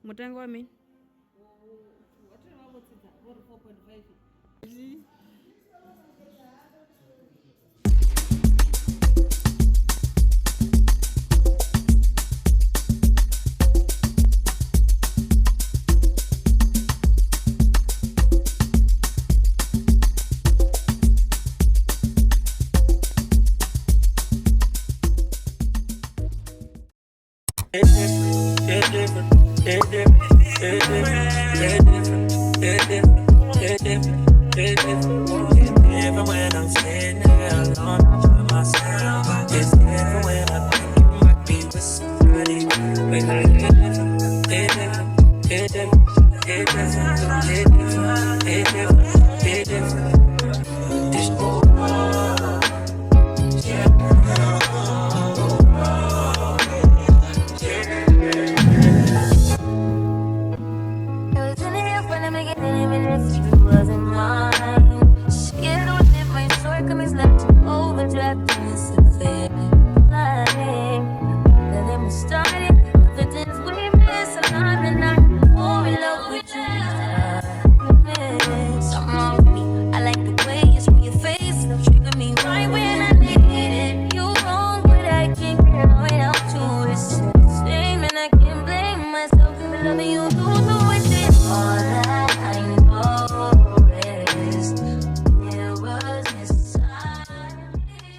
Mutengo wa mini? Even when I'm sitting there alone by myself, it's different when I think you might be with somebody. But I get different, get different, get different, get different, get different, get different. This wasn't mine. Scared to live my shortcomings left overdraft in this affair. Let them started the things we miss, and I'm not more in love with you. Something wrong with me. I like the way you screw your face and trigger me right when I need it. You wrong, but I can't get without you. It's the same, and I can't blame myself for loving you. Do with it all that I know is there was inside me.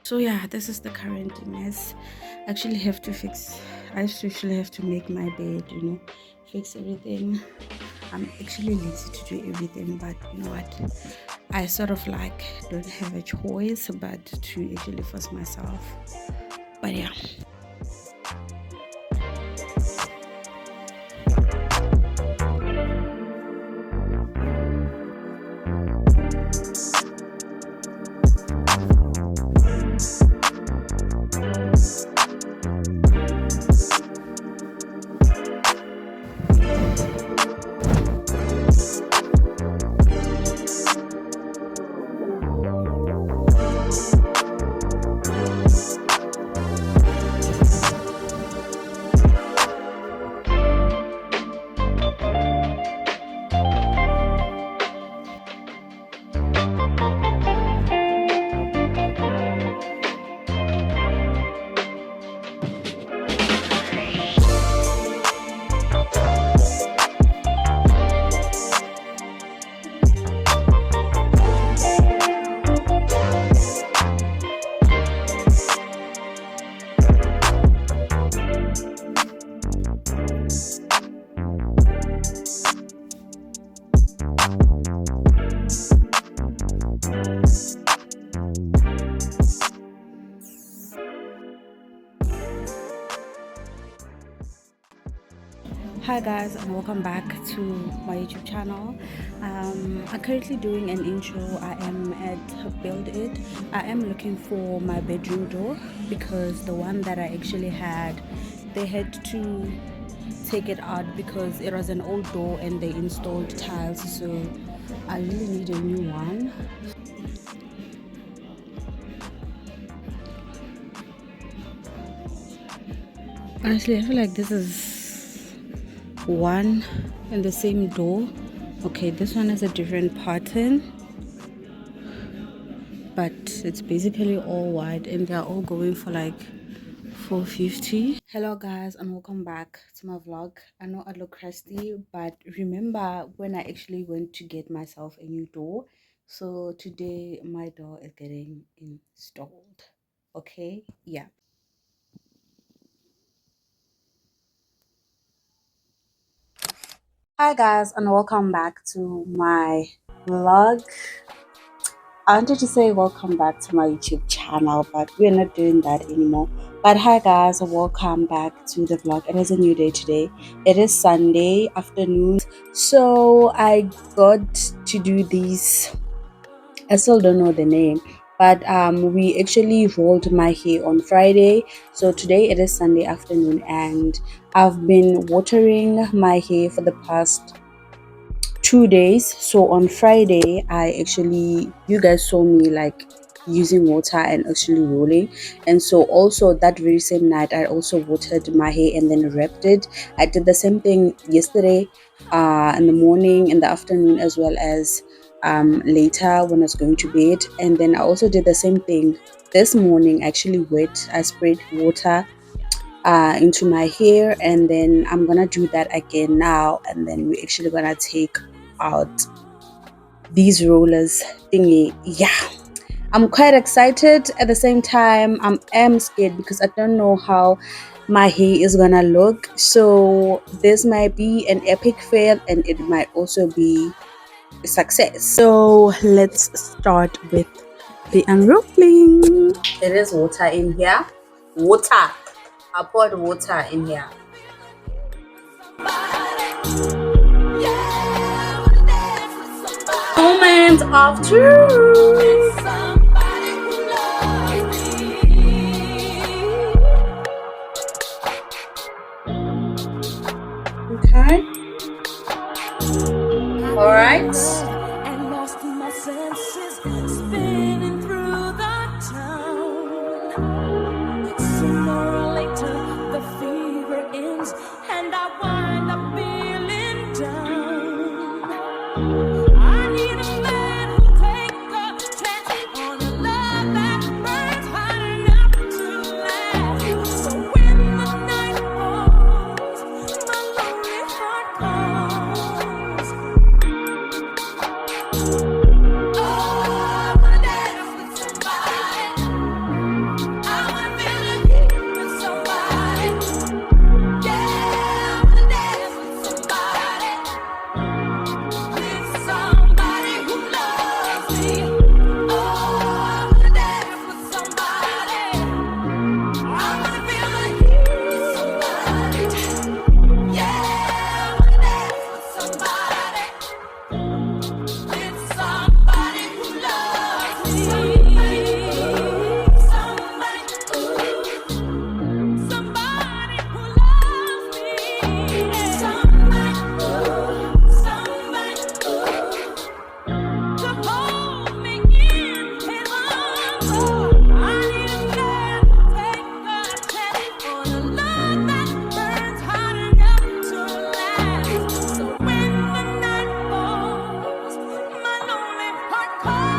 So yeah, this is the current mess. Actually have to fix, I actually have to make my bed, fix everything. I'm actually lazy to do everything, but you know what, I sort of like don't have a choice but to actually force myself. But yeah. Hi guys, and welcome back to my YouTube channel. I'm currently doing an intro. I am at Build It. I am looking for my bedroom door because the one that I actually had, they had to take it out because it was an old door and they installed tiles, so I really need a new one. Honestly, I feel like this is one and the same door. Okay, this one has a different pattern, but it's basically all white and they're all going for like 450. Hello guys, and welcome back to my vlog. I know I look crusty, but remember when I actually went to get myself a new door. So today my door is getting installed. Okay, yeah. Hi guys, and welcome back to my vlog. I wanted to say welcome back to my YouTube channel, but we're not doing that anymore. But hi guys, welcome back to the vlog. It is a new day today. It is Sunday afternoon, so I got to do these. I still don't know the name, but we actually rolled my hair on Friday. So today it is Sunday afternoon, and I've been watering my hair for the past 2 days. So on Friday, I actually, you guys saw me like using water and actually rolling. And so also that very same night, I also watered my hair and then wrapped it. I did the same thing yesterday, in the morning, in the afternoon, as well as later when I was going to bed. And then I also did the same thing this morning. Actually wet, I sprayed water into my hair, and then I'm gonna do that again now, and then we're actually gonna take out these rollers thingy. Yeah, I'm quite excited. At the same time, am scared because I don't know how my hair is gonna look. So this might be an epic fail, and it might also be a success. So let's start with the unrolling. There is water in here. Water. I poured water in here. Moment of truth. Okay. All right. And lost my senses, spinning through the town. Sooner or later, the fever ends, and I wind up feeling down. I need a man who'll take a chance on a love that burns hot enough to last. So when the night falls, my lonely heart calls. Oh, I wanna dance with somebody. I wanna feel the heat with somebody. Yeah, I wanna dance with somebody. With somebody who loves me. Oh, I wanna dance with somebody. I wanna feel the heat with somebody. Yeah, I wanna dance with somebody. With somebody who loves me. Somebody, somebody who loves me. Somebody, somebody, to hold me in his arms. Oh, I need a man to take a chance on a love that burns hot enough to last. So when the night falls, my lonely heart calls.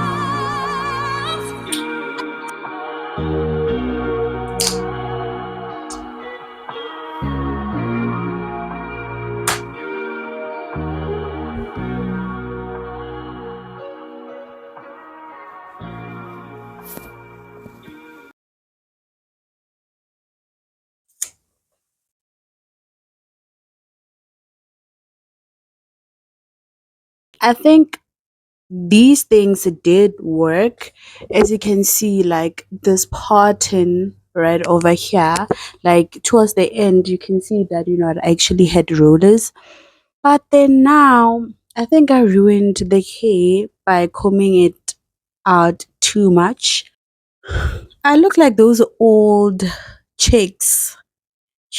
I think these things did work. As you can see, like this pattern right over here, like towards the end, you can see that I actually had rollers. But then now, I think I ruined the hair by combing it out too much. I look like those old chicks,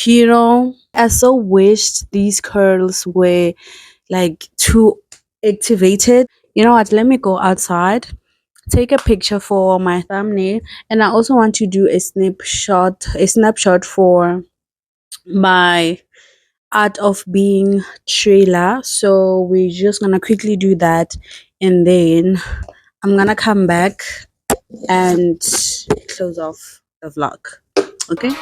I so wished these curls were like too activated. You know what? Let me go outside, take a picture for my thumbnail, and I also want to do a snapshot for my art of being trailer. So we're just gonna quickly do that, and then I'm gonna come back and close off the vlog. Okay.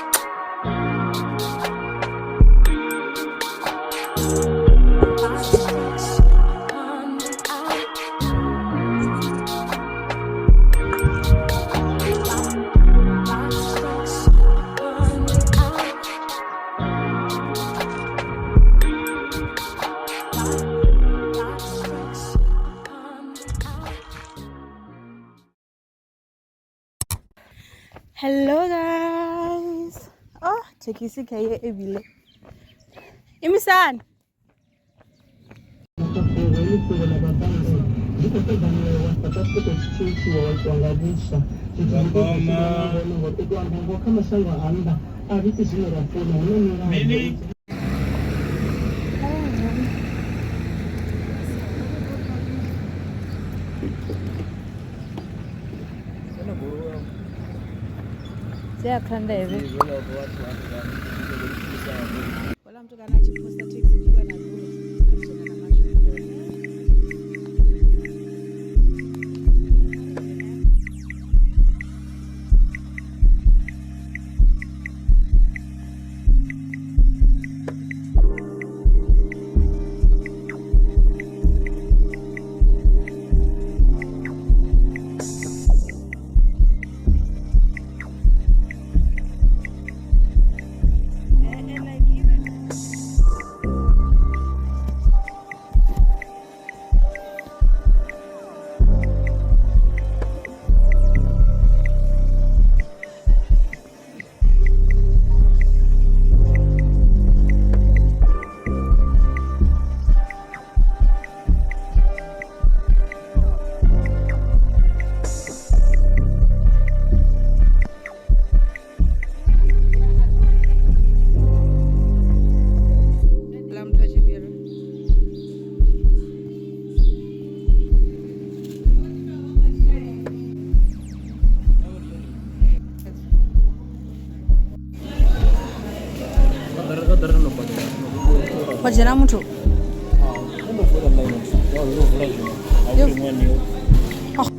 Hello guys. Oh, tekisi kaye ebile. Imisan. Siyakhanda hivi. Wala mtu kana chiposta taxi kwa na duro. Kujana na masho. Wajana mtu. Oh.